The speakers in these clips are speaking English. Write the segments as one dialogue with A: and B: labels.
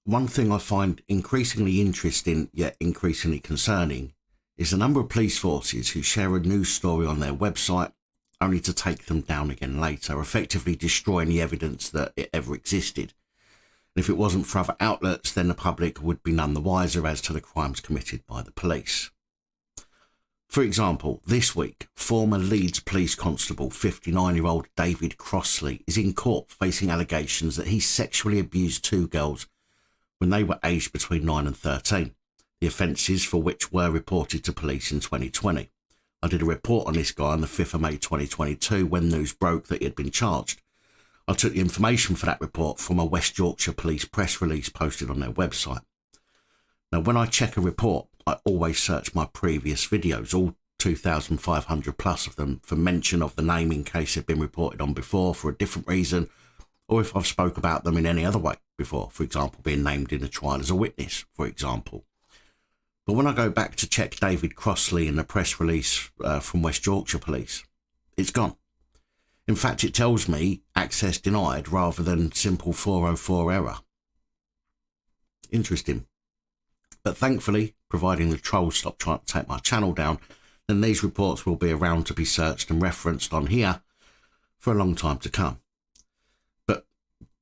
A: One thing I find increasingly interesting yet increasingly concerning is the number of police forces who share a news story on their website only to take them down again later, effectively destroying the evidence that it ever existed. And if it wasn't for other outlets, then the public would be none the wiser as to the crimes committed by the police. For example, this week, former Leeds police constable 59-year-old David Crossley is in court facing allegations that he sexually abused two girls when they were aged between 9 and 13, the offences for which were reported to police in 2020. I did a report on this guy on the 5th of May 2022 when news broke that he had been charged. I took the information for that report from a West Yorkshire Police press release posted on their website. Now, when I check a report, I always search my previous videos, all 2,500 plus of them, for mention of the name in case they've been reported on before for a different reason, or if I've spoke about them in any other way before, for example, being named in a trial as a witness, for example. But when I go back to check David Crossley in the press release from West Yorkshire Police, it's gone. In fact, it tells me access denied rather than simple 404 error. Interesting. But thankfully, providing the trolls stop trying to take my channel down, then these reports will be around to be searched and referenced on here for a long time to come. But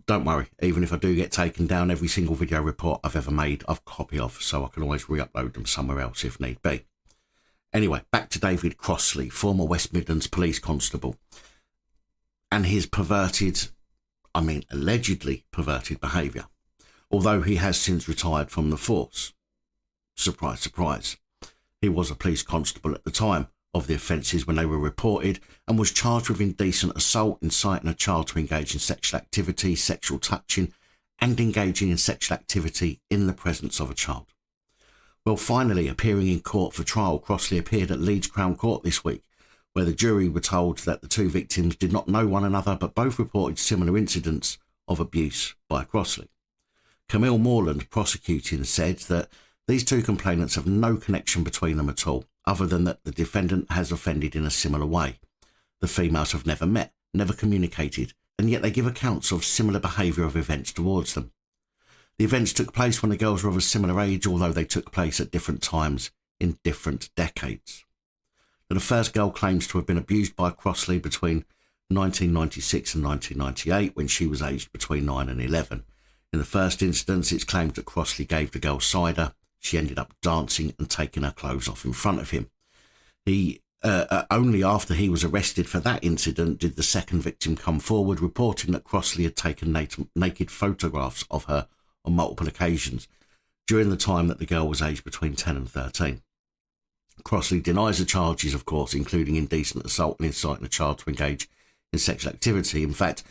A: don't worry, even if I do get taken down, every single video report I've ever made, I've a copy of, so I can always re-upload them somewhere else if need be. Anyway, back to David Crossley, former West Midlands police constable, and his allegedly perverted behaviour, although he has since retired from the force. Surprise, surprise. He was a police constable at the time of the offences when they were reported and was charged with indecent assault, inciting a child to engage in sexual activity, sexual touching, and engaging in sexual activity in the presence of a child. Well, finally, appearing in court for trial, Crossley appeared at Leeds Crown Court this week, where the jury were told that the two victims did not know one another, but both reported similar incidents of abuse by Crossley. Camille Morland, prosecuting, said that these two complainants have no connection between them at all, other than that the defendant has offended in a similar way. The females have never met, never communicated, and yet they give accounts of similar behaviour of events towards them. The events took place when the girls were of a similar age, although they took place at different times in different decades. Now, the first girl claims to have been abused by Crossley between 1996 and 1998, when she was aged between 9 and 11. In the first instance, it's claimed that Crossley gave the girl cider. She ended up dancing and taking her clothes off in front of him. Only after he was arrested for that incident did the second victim come forward, reporting that Crossley had taken naked photographs of her on multiple occasions during the time that the girl was aged between 10 and 13. Crossley denies the charges, of course, including indecent assault and inciting a child to engage in sexual activity. In fact,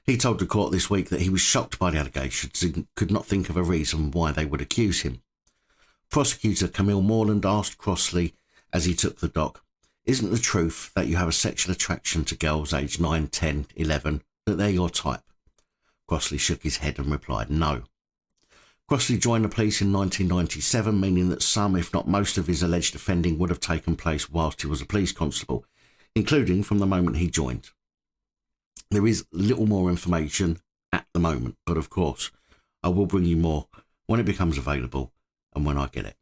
A: he told the court this week that he was shocked by the allegations and could not think of a reason why they would accuse him. Prosecutor Camille Morland asked Crossley as he took the dock, "Isn't the truth that you have a sexual attraction to girls aged 9, 10, 11, that they're your type?" Crossley shook his head and replied no. Crossley joined the police in 1997, meaning that some, if not most, of his alleged offending would have taken place whilst he was a police constable, including from the moment he joined. There is little more information at the moment, but of course, I will bring you more when it becomes available and when I get it.